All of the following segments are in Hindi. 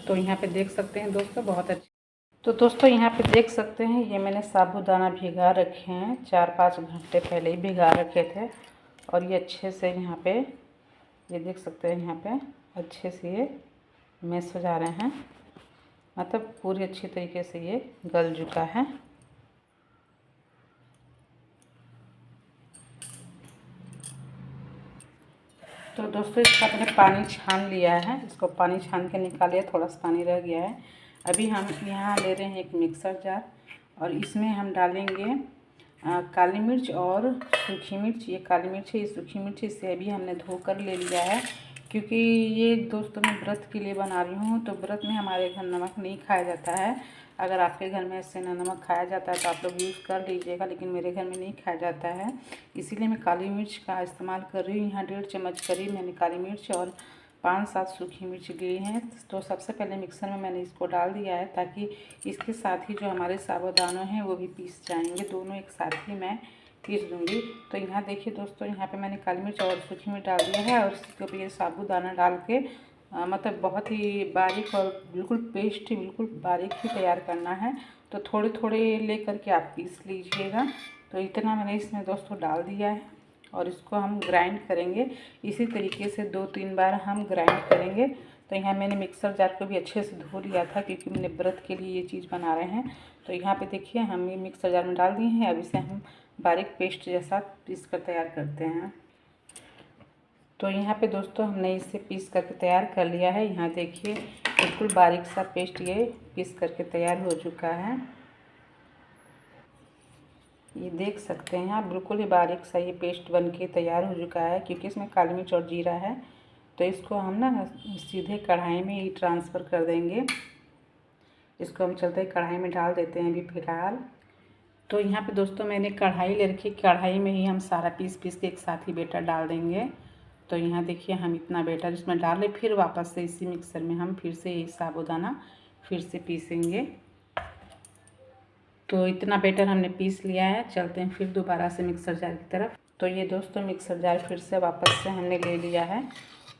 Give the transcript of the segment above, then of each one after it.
तो यहाँ पे देख सकते हैं दोस्तों बहुत अच्छे। तो दोस्तों यहाँ पे देख सकते हैं ये मैंने साबूदाना भिगा रखे हैं, 4-5 घंटे पहले ही भिगा रखे थे। और ये अच्छे से यहाँ पे ये देख सकते हैं यहाँ पे अच्छे से ये मैश हो जा रहे हैं, मतलब पूरी अच्छी तरीके से ये गल चुका है। तो दोस्तों इसका मैंने पानी छान लिया है, इसको पानी छान के निकाल लिया, थोड़ा सा पानी रह गया है। अभी हम यहाँ ले रहे हैं एक मिक्सर जार और इसमें हम डालेंगे काली मिर्च और सूखी मिर्च। ये काली मिर्च है, ये सूखी मिर्च, इसे अभी हमने धोकर ले लिया है क्योंकि ये दोस्तों मैं व्रत के लिए बना रही हूँ। तो व्रत में हमारे घर नमक नहीं खाया जाता है। अगर आपके घर में ऐसे ना नमक खाया जाता है तो आप लोग यूज़ कर लीजिएगा, लेकिन मेरे घर में नहीं खाया जाता है, इसीलिए मैं काली मिर्च का इस्तेमाल कर रही हूँ। यहाँ 1.5 चम्मच करीब मैंने काली मिर्च और 5-7 सूखी मिर्च ली हैं। तो सबसे पहले मिक्सर में मैंने इसको डाल दिया है ताकि इसके साथ ही जो हमारे साबूदाना हैं वो भी पीस जाएंगे, दोनों एक साथ ही मैं पीस दूँगी। तो यहाँ देखिए दोस्तों, यहाँ पे मैंने काली मिर्च और सूखी मिर्च डाल दिया है और इसके ऊपर ये साबूदाना डाल के मतलब बहुत ही बारीक और बिल्कुल पेस्ट ही बिल्कुल बारीक ही तैयार करना है। तो थोड़े थोड़े लेकर के आप पीस लीजिएगा। तो इतना मैंने इसमें दोस्तों डाल दिया है और इसको हम ग्राइंड करेंगे। इसी तरीके से 2-3 बार हम ग्राइंड करेंगे। तो यहाँ मैंने मिक्सर जार को भी अच्छे से धो लिया था क्योंकि मैंने व्रत के लिए ये चीज़ बना रहे हैं। तो यहाँ पे देखिए हम ये मिक्सर जार में डाल दिए हैं। अब इसे हम बारीक पेस्ट जैसा पीस कर तैयार करते हैं। तो यहाँ पे दोस्तों हमने इसे पीस करके तैयार कर लिया है। यहाँ देखिए बिल्कुल बारीक सा पेस्ट ये पीस करके तैयार हो चुका है। ये देख सकते हैं आप, बिल्कुल ही बारीक सा ये पेस्ट बन के तैयार हो चुका है क्योंकि इसमें काली मिर्च और जीरा है। तो इसको हम ना सीधे कढ़ाई में ही ट्रांसफ़र कर देंगे। इसको हम चलते कढ़ाई में डाल देते हैं अभी फ़िलहाल। तो यहाँ पे दोस्तों मैंने कढ़ाई ले रखी, कढ़ाई में ही हम सारा पीस के एक साथ ही बेटर डाल देंगे। तो यहाँ देखिए हम इतना बेटर इसमें डालें, फिर वापस से इसी मिक्सर में हम फिर से ये साबूदाना फिर से पीसेंगे। तो इतना बेटर हमने पीस लिया है। चलते हैं फिर दोबारा से मिक्सर जार की तरफ। तो ये दोस्तों मिक्सर जार फिर से वापस से हमने ले लिया है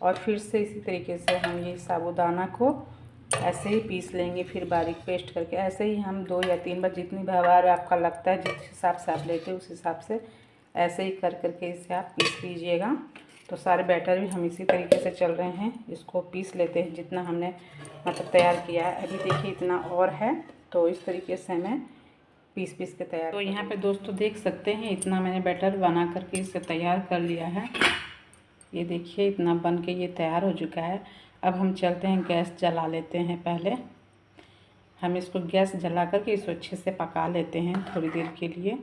और फिर से इसी तरीके से हम ये साबूदाना को ऐसे ही पीस लेंगे, फिर बारीक पेस्ट करके। ऐसे ही हम 2 या 3 बार, जितनी बार आपका लगता है, जिस हिसाब से आप लेते हैं उस हिसाब से ऐसे ही कर करके इसे आप पीस लीजिएगा। तो सारे बैटर भी हम इसी तरीके से चल रहे हैं, इसको पीस लेते हैं जितना हमने मतलब तैयार किया है। अभी देखिए इतना और है, तो इस तरीके से मैं पीस के तैयार। तो यहाँ पे दोस्तों देख सकते हैं इतना मैंने बैटर बना करके इसे तैयार कर लिया है। ये देखिए इतना बन के ये तैयार हो चुका है। अब हम चलते हैं गैस जला लेते हैं। पहले हम इसको गैस जला करके इसको अच्छे से पका लेते हैं थोड़ी देर के लिए।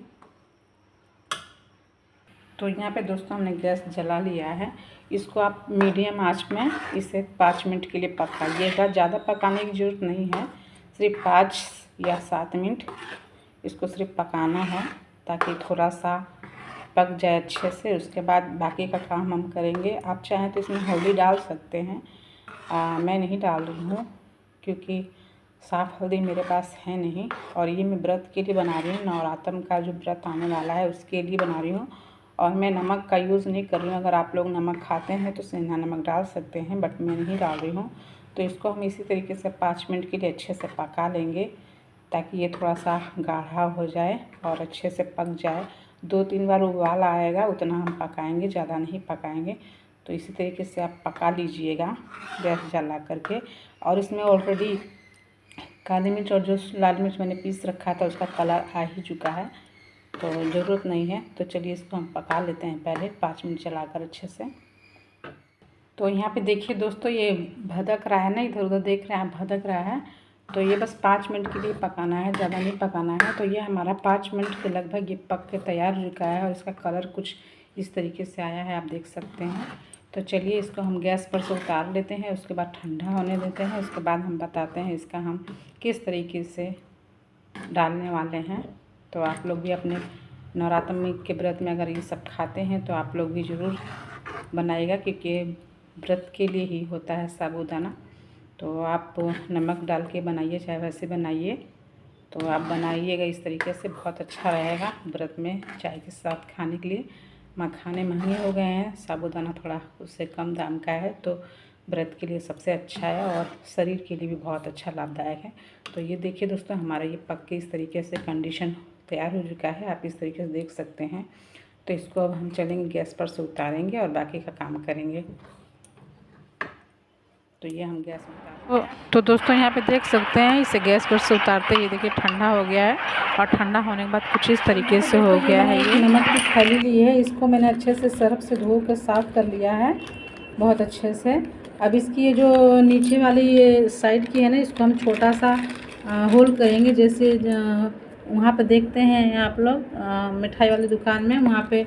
तो यहाँ पे दोस्तों हमने गैस जला लिया है। इसको आप मीडियम आंच में इसे 5 मिनट के लिए पकाइएगा। ज़्यादा पकाने की ज़रूरत नहीं है, सिर्फ 5 या 7 मिनट इसको सिर्फ पकाना है ताकि थोड़ा सा पक जाए अच्छे से। उसके बाद बाकी का काम हम करेंगे। आप चाहें तो इसमें हल्दी डाल सकते हैं, मैं नहीं डाल रही हूँ क्योंकि साफ़ हल्दी मेरे पास है नहीं। और ये मैं व्रत के लिए बना रही हूँ, नवरात्र का जो व्रत आने वाला है उसके लिए बना रही हूँ। और मैं नमक का यूज़ नहीं कर रही हूँ। अगर आप लोग नमक खाते हैं तो सेंधा नमक डाल सकते हैं, बट मैं नहीं डाल रही हूँ। तो इसको हम इसी तरीके से 5 मिनट के लिए अच्छे से पका लेंगे ताकि ये थोड़ा सा गाढ़ा हो जाए और अच्छे से पक जाए। 2-3 बार उबाल आएगा उतना हम पकाएंगे, ज़्यादा नहीं पकाएंगे। तो इसी तरीके से आप पका लीजिएगा गैस जला करके। और इसमें ऑलरेडी काली मिर्च और जो लाल मिर्च मैंने पीस रखा था उसका कलर आ ही चुका है, तो ज़रूरत नहीं है। तो चलिए इसको हम पका लेते हैं पहले 5 मिनट चलाकर अच्छे से। तो यहाँ पे देखिए दोस्तों ये भदक रहा है ना, इधर उधर देख रहे हैं, भदक रहा है। तो ये बस 5 मिनट के लिए पकाना है, ज़्यादा नहीं पकाना है। तो ये हमारा 5 मिनट के लगभग ये पक के तैयार हो चुका है और इसका कलर कुछ इस तरीके से आया है, आप देख सकते हैं। तो चलिए इसको हम गैस पर से उतार लेते हैं, उसके बाद ठंडा होने देते हैं। उसके बाद हम बताते हैं इसका हम किस तरीके से डालने वाले हैं। तो आप लोग भी अपने नवरात्र के व्रत में अगर ये सब खाते हैं तो आप लोग भी ज़रूर बनाइएगा क्योंकि व्रत के लिए ही होता है साबूदाना। तो आप नमक डाल के बनाइए चाहे वैसे बनाइए, तो आप बनाइएगा इस तरीके से, बहुत अच्छा रहेगा व्रत में चाय के साथ खाने के लिए। मखाने महंगे हो गए हैं, साबूदाना थोड़ा उससे कम दाम का है, तो व्रत के लिए सबसे अच्छा है और शरीर के लिए भी बहुत अच्छा लाभदायक है। तो ये देखिए दोस्तों, हमारा ये पक के इस तरीके से कंडीशन तैयार हो चुका है, आप इस तरीके से देख सकते हैं। तो इसको अब हम चलेंगे गैस पर से उतारेंगे और बाकी का काम करेंगे। तो ये हम गैस उतार तो दोस्तों यहाँ पे देख सकते हैं, इसे गैस पर से उतारते ये देखिए ठंडा हो गया है और ठंडा होने के बाद कुछ इस तरीके से हो गया है। ये नमक की थैली ली है, इसको मैंने अच्छे से सर्फ से धो कर साफ़ कर लिया है बहुत अच्छे से। अब इसकी ये जो नीचे वाली ये साइड की है ना, इसको हम छोटा सा होल करेंगे। जैसे वहाँ पे देखते हैं आप लोग मिठाई वाली दुकान में, वहाँ पे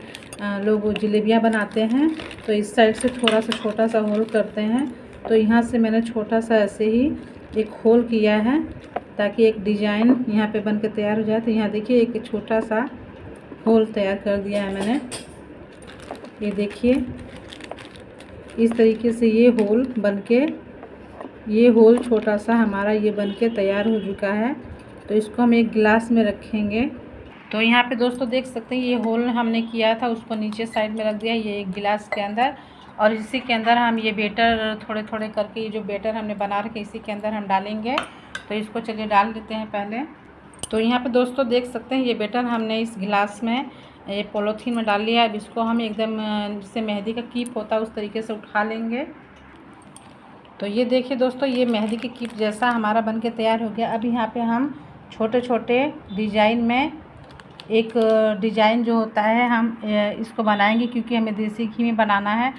लोग जलेबियाँ बनाते हैं, तो इस साइड से थोड़ा सा छोटा सा होल करते हैं। तो यहाँ से मैंने छोटा सा ऐसे ही एक होल किया है ताकि एक डिज़ाइन यहाँ पे बन के तैयार हो जाए। तो यहाँ देखिए एक छोटा सा होल तैयार कर दिया है मैंने। ये देखिए इस तरीके से ये होल छोटा सा हमारा ये बन के तैयार हो चुका है। तो इसको हम एक गिलास में रखेंगे। तो यहाँ पे दोस्तों देख सकते हैं, ये होल हमने किया था उसको नीचे साइड में रख दिया ये एक गिलास के अंदर, और इसी के अंदर हम ये बेटर थोड़े थोड़े करके, ये जो बेटर हमने बना रखे इसी के अंदर हम डालेंगे। तो इसको चलिए डाल देते हैं पहले। तो यहाँ पे दोस्तों देख सकते हैं, ये बेटर हमने इस गिलास में ये पॉलीथीन में डाल लिया है। अब इसको हम एकदम जिससे मेहंदी का कीप होता है उस तरीके से उठा लेंगे। तो ये देखिए दोस्तों, ये मेहंदी के कीप जैसा हमारा बन के तैयार हो गया। अब यहाँ पे हम छोटे छोटे डिजाइन में एक डिजाइन जो होता है हम इसको बनाएंगे, क्योंकि हमें देसी घी में बनाना है,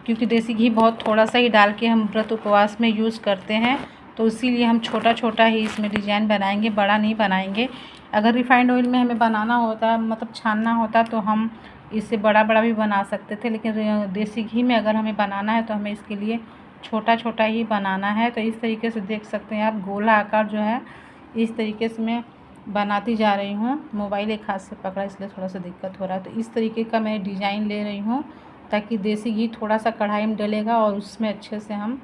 क्योंकि देसी घी बहुत थोड़ा सा ही डाल के हम व्रत उपवास में यूज़ करते हैं। तो इसीलिए हम छोटा छोटा ही इसमें डिज़ाइन बनाएंगे, बड़ा नहीं बनाएंगे। अगर रिफाइंड ऑयल में हमें बनाना होता, मतलब छानना होता, तो हम इससे बड़ा बड़ा भी बना सकते थे, लेकिन देसी घी में अगर हमें बनाना है तो हमें इसके लिए छोटा छोटा ही बनाना है। तो इस तरीके से देख सकते हैं आप, गोला आकार जो है इस तरीके से मैं बनाती जा रही हूँ। मोबाइल एक हाथ से पकड़ा इसलिए थोड़ा सा दिक्कत हो रहा है। तो इस तरीके का मैं डिज़ाइन ले रही हूँ ताकि देसी घी थोड़ा सा कढ़ाई में डलेगा और उसमें अच्छे से हम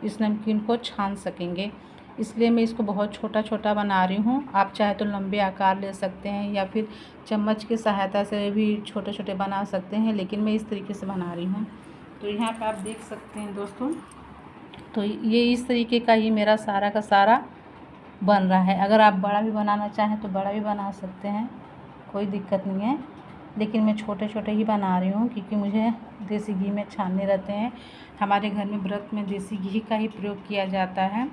इस नमकीन को छान सकेंगे। इसलिए मैं इसको बहुत छोटा छोटा बना रही हूँ। आप चाहे तो लंबे आकार ले सकते हैं या फिर चम्मच की सहायता से भी छोटे छोटे बना सकते हैं, लेकिन मैं इस तरीके से बना रही हूँ। तो यहाँ पर आप देख सकते हैं दोस्तों, तो ये इस तरीके का ही मेरा सारा का सारा बन रहा है। अगर आप बड़ा भी बनाना चाहें तो बड़ा भी बना सकते हैं, कोई दिक्कत नहीं है, लेकिन मैं छोटे छोटे ही बना रही हूँ क्योंकि मुझे देसी घी में छानने रहते हैं। हमारे घर में व्रत में देसी घी का ही प्रयोग किया जाता है,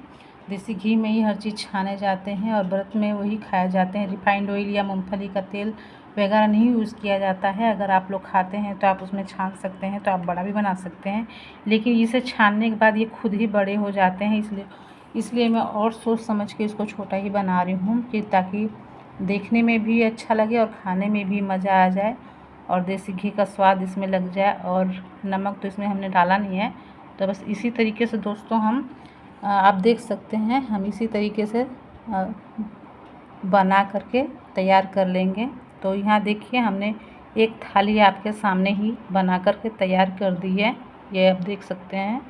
देसी घी में ही हर चीज़ छाने जाते हैं और व्रत में वही खाए जाते हैं। रिफाइंड ऑयल या मूंगफली का तेल वगैरह नहीं यूज़ किया जाता है। अगर आप लोग खाते हैं तो आप उसमें छान सकते हैं, तो आप बड़ा भी बना सकते हैं, लेकिन इसे छानने के बाद ये खुद ही बड़े हो जाते हैं। इसलिए मैं और सोच समझ के इसको छोटा ही बना रही हूँ कि ताकि देखने में भी अच्छा लगे और खाने में भी मज़ा आ जाए और देसी घी का स्वाद इसमें लग जाए। और नमक तो इसमें हमने डाला नहीं है। तो बस इसी तरीके से दोस्तों हम आप देख सकते हैं, हम इसी तरीके से बना करके तैयार कर लेंगे। तो यहाँ देखिए, हमने एक थाली आपके सामने ही बना करके तैयार कर दी है, ये आप देख सकते हैं।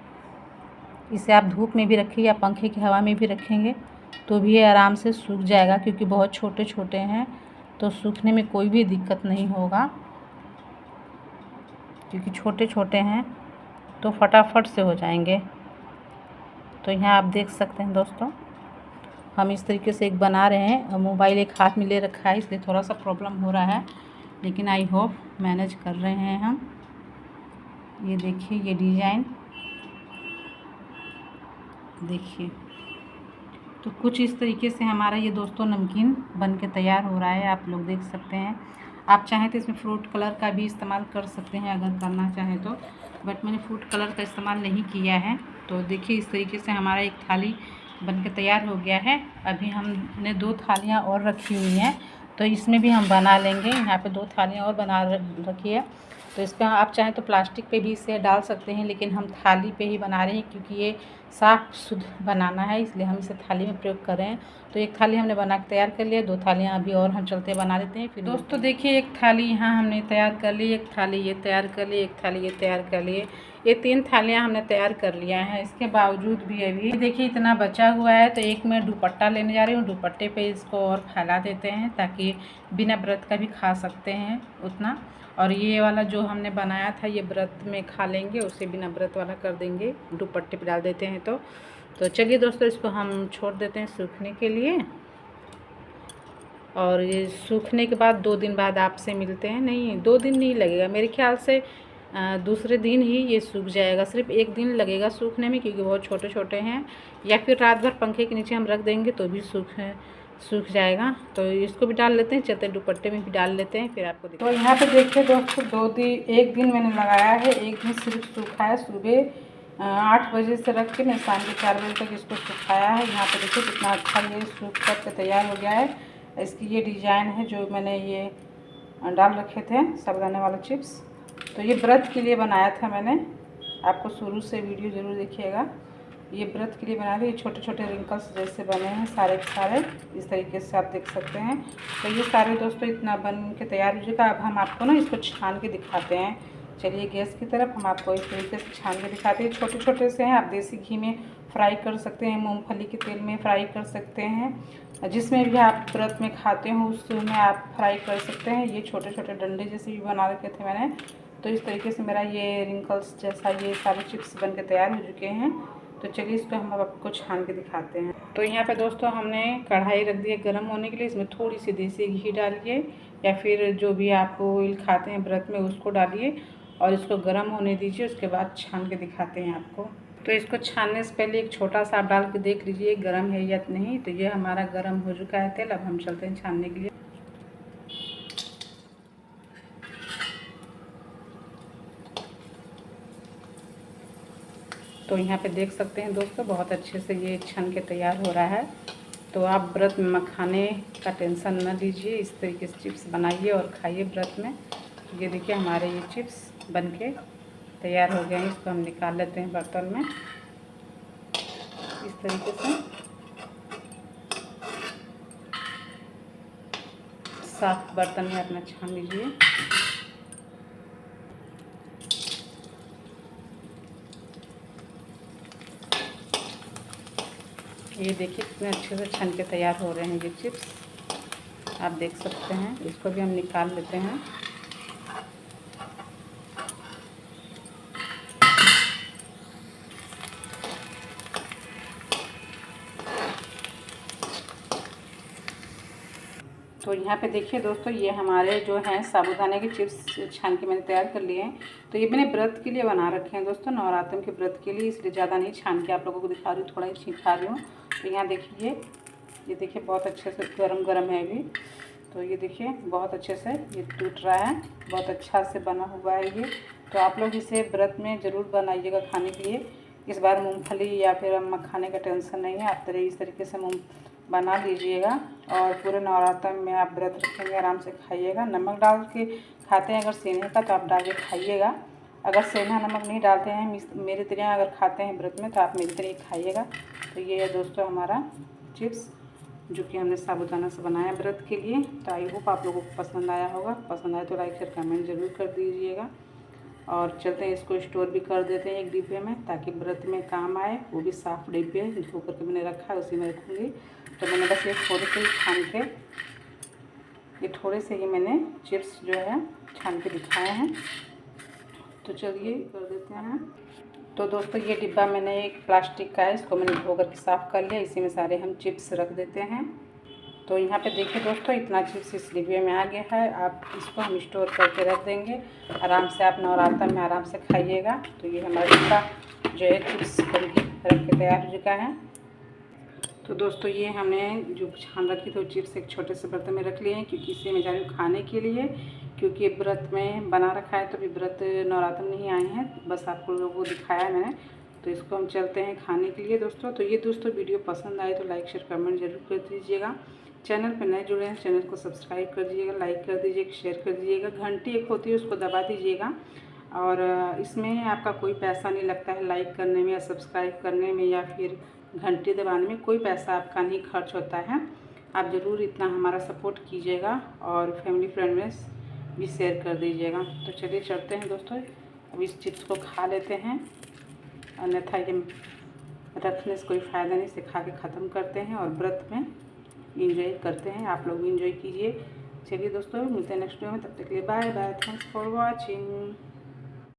इसे आप धूप में भी रखिए या पंखे की हवा में भी रखेंगे तो भी ये आराम से सूख जाएगा, क्योंकि बहुत छोटे छोटे हैं तो सूखने में कोई भी दिक्कत नहीं होगा। क्योंकि छोटे छोटे हैं तो फटाफट से हो जाएंगे। तो यहाँ आप देख सकते हैं दोस्तों, हम इस तरीके से एक बना रहे हैं। मोबाइल एक हाथ में ले रखा है इसलिए थोड़ा सा प्रॉब्लम हो रहा है, लेकिन आई होप मैनेज कर रहे हैं हम। ये देखिए, ये डिज़ाइन देखिए। तो कुछ इस तरीके से हमारा ये दोस्तों नमकीन बन के तैयार हो रहा है, आप लोग देख सकते हैं। आप चाहें तो इसमें फ्रूट कलर का भी इस्तेमाल कर सकते हैं अगर करना चाहें तो, बट मैंने फ्रूट कलर का इस्तेमाल नहीं किया है। तो देखिए, इस तरीके से हमारा एक थाली बन के तैयार हो गया है। अभी हमने 2 थालियाँ और रखी हुई हैं, तो इसमें भी हम बना लेंगे। यहाँ पे 2 थालियाँ और बना रखी है, तो इस पर आप चाहें तो प्लास्टिक पे भी इसे डाल सकते हैं, लेकिन हम थाली पे ही बना रहे हैं क्योंकि ये साफ़ शुद्ध बनाना है, इसलिए हम इसे थाली में प्रयोग कर रहे हैं। तो एक थाली हमने बना के तैयार कर लिया, 2 थालियाँ अभी और हम चलते बना लेते हैं। फिर दोस्तों देखिए, एक थाली यहाँ हमने तैयार कर ली, एक थाली ये तैयार कर ली, एक थाली ये तैयार कर लिए। ये 3 थालियाँ हमने तैयार कर लिया है। इसके बावजूद भी अभी देखिए इतना बचा हुआ है, तो एक मैं दुपट्टा लेने जा रही हूँ। दुपट्टे पे इसको और फैला देते हैं ताकि बिना व्रत का भी खा सकते हैं उतना। और ये वाला जो हमने बनाया था ये व्रत में खा लेंगे, उसे बिना व्रत वाला कर देंगे, दुपट्टे पे डाल देते हैं। तो चलिए दोस्तों, इसको हम छोड़ देते हैं सूखने के लिए। और ये सूखने के बाद 2 दिन बाद आपसे मिलते हैं। नहीं, 2 दिन नहीं लगेगा मेरे ख्याल से, दूसरे दिन ही ये सूख जाएगा। सिर्फ 1 दिन लगेगा सूखने में, क्योंकि बहुत छोटे छोटे हैं। या फिर रात भर पंखे के नीचे हम रख देंगे तो भी सूख जाएगा। तो इसको भी डाल लेते हैं, चलते दुपट्टे में भी डाल लेते हैं, फिर आपको तो यहाँ पे देखिए दोस्तों, 1 दिन मैंने लगाया है, 1 दिन सिर्फ सूखा है। सुबह 8 बजे से रख के मैं शाम के 4 बजे तक इसको सुखाया है। यहाँ पे देखिए कितना अच्छा ये सूख कर तैयार हो गया है। इसकी ये डिज़ाइन है जो मैंने ये डाल रखे थे साबुदाने वाले चिप्स। तो ये व्रत के लिए बनाया था मैंने, आपको शुरू से वीडियो ज़रूर देखिएगा। ये व्रत के लिए बनाया था। ये छोटे छोटे रिंकल्स जैसे बने हैं सारे के सारे, इस तरीके से आप देख सकते हैं। तो ये सारे दोस्तों इतना बन के तैयार हो चुका। अब हम आपको ना इसको छान के दिखाते हैं। चलिए गैस की तरफ हम आपको इस तरीके से छान के दिखाते हैं। छोटे छोटे से हैं, आप देसी घी में फ्राई कर सकते हैं, मूंगफली के तेल में फ्राई कर सकते हैं, जिसमें भी आप व्रत में खाते हो उसमें आप फ्राई कर सकते हैं। ये छोटे छोटे डंडे जैसे भी बना रखे थे मैंने। तो इस तरीके से मेरा ये रिंकल्स जैसा ये सारे चिप्स बन के तैयार हो चुके हैं। तो चलिए इसको हम अब आपको छान के दिखाते हैं। तो यहाँ पे दोस्तों हमने कढ़ाई रख दी है गर्म होने के लिए। इसमें थोड़ी सी देसी घी डालिए, या फिर जो भी आप ऑयल खाते हैं व्रत में उसको डालिए, और इसको गर्म होने दीजिए। उसके बाद छान के दिखाते हैं आपको। तो इसको छानने से पहले एक छोटा सा आप डाल के देख लीजिए गर्म है या नहीं। तो ये हमारा गर्म हो चुका है तेल। अब हम चलते हैं छानने के लिए। तो यहाँ पे देख सकते हैं दोस्तों, बहुत अच्छे से ये छन के तैयार हो रहा है। तो आप व्रत में मखाने का टेंशन न लीजिए, इस तरीके से चिप्स बनाइए और खाइए व्रत में। ये देखिए हमारे ये चिप्स बन के तैयार हो गए हैं। इसको हम निकाल लेते हैं बर्तन में इस तरीके से। साफ बर्तन में अपना छान लीजिए। ये देखिए कितने अच्छे से छन के तैयार हो रहे हैं ये चिप्स, आप देख सकते हैं। इसको भी हम निकाल लेते हैं। तो यहाँ पे देखिए दोस्तों, ये हमारे जो हैं साबूदाने के चिप्स छान के मैंने तैयार कर लिए हैं। तो ये मैंने व्रत के लिए बना रखे हैं दोस्तों, नवरात्र के व्रत के लिए, इसलिए ज़्यादा नहीं छान के आप लोगों को दिखा रही हूँ, थोड़ा ही छिखा रही हूँ। तो यहाँ देखिए, ये देखिए बहुत अच्छे से गरम गरम है अभी। तो ये देखिए बहुत अच्छे से ये टूट रहा है, बहुत अच्छा से बना हुआ है ये। तो आप लोग इसे व्रत में ज़रूर बनाइएगा खाने के लिए। इस बार मूँगफली या फिर मखाने का टेंशन नहीं है, आप इस तरीके से बना लीजिएगा। और पूरे नवरात्र में आप व्रत रखेंगे, आराम से खाइएगा। नमक डाल के खाते हैं अगर सेंधा का तो आप डाल के खाइएगा। अगर सेंधा नमक नहीं डालते हैं, मेरी तरह अगर खाते हैं व्रत में, तो आप मेरी तरह खाइएगा। तो ये है दोस्तों हमारा चिप्स, जो कि हमने साबूदाना से बनाया व्रत के लिए। तो आई होप आप लोगों को पसंद आया होगा। पसंद आए तो लाइक शेयर कमेंट ज़रूर कर दीजिएगा। और चलते हैं इसको स्टोर भी कर देते हैं एक डिब्बे में, ताकि व्रत में काम आए। वो भी साफ़ डिब्बे धो करके मैंने रखा है, उसी में रखूँगी। तो मैंने बस ये थोड़े से छान के, ये थोड़े से ही मैंने चिप्स जो है छान के दिखाए हैं। तो चलिए कर देते हैं। तो दोस्तों ये डिब्बा मैंने एक प्लास्टिक का है, इसको मैंने धो करके साफ़ कर लिया। इसी में सारे हम चिप्स रख देते हैं। तो यहाँ पे देखिए दोस्तों, इतना चिप्स इस डिब्बे में आ गया है। आप इसको हम स्टोर करके रख देंगे, आराम से आप नवरात्र में आराम से खाइएगा। तो ये हमारा डिब्बा जो है चिप्स बन के रख के तैयार हो चुका है। तो दोस्तों ये हमने जो छान रखी थी चिप्स एक छोटे से बर्तन में रख लिए हैं, क्योंकि इसे मैं जा रही हूँ खाने के लिए, क्योंकि व्रत में बना रखा है। तो अभी व्रत नवरात्र में नहीं आए हैं, बस आप लोगों को दिखाया है मैंने। तो इसको हम चलते हैं खाने के लिए दोस्तों। तो ये दोस्तों वीडियो पसंद आए तो लाइक शेयर कमेंट जरूर कर दीजिएगा। चैनल पर नए जुड़े हैं, चैनल को सब्सक्राइब कर दीजिएगा, लाइक कर दीजिएगा, शेयर कर दीजिएगा। घंटी एक होती है उसको दबा दीजिएगा। और इसमें आपका कोई पैसा नहीं लगता है, लाइक करने में या सब्सक्राइब करने में या फिर घंटी दबाने में कोई पैसा आपका नहीं खर्च होता है। आप ज़रूर इतना हमारा सपोर्ट कीजिएगा और फैमिली फ्रेंड में भी शेयर कर दीजिएगा। तो चलिए चलते हैं दोस्तों, अब इस चिप्स को खा लेते हैं, अन्यथा ये रखने से कोई फ़ायदा नहीं, इसे खा के ख़त्म करते हैं और व्रत में इंजॉय करते हैं। आप लोग भी इंजॉय कीजिए। चलिए दोस्तों, मिलते हैं नेक्स्ट वीडियो में, तब तक के लिए bye bye, thanks for watching.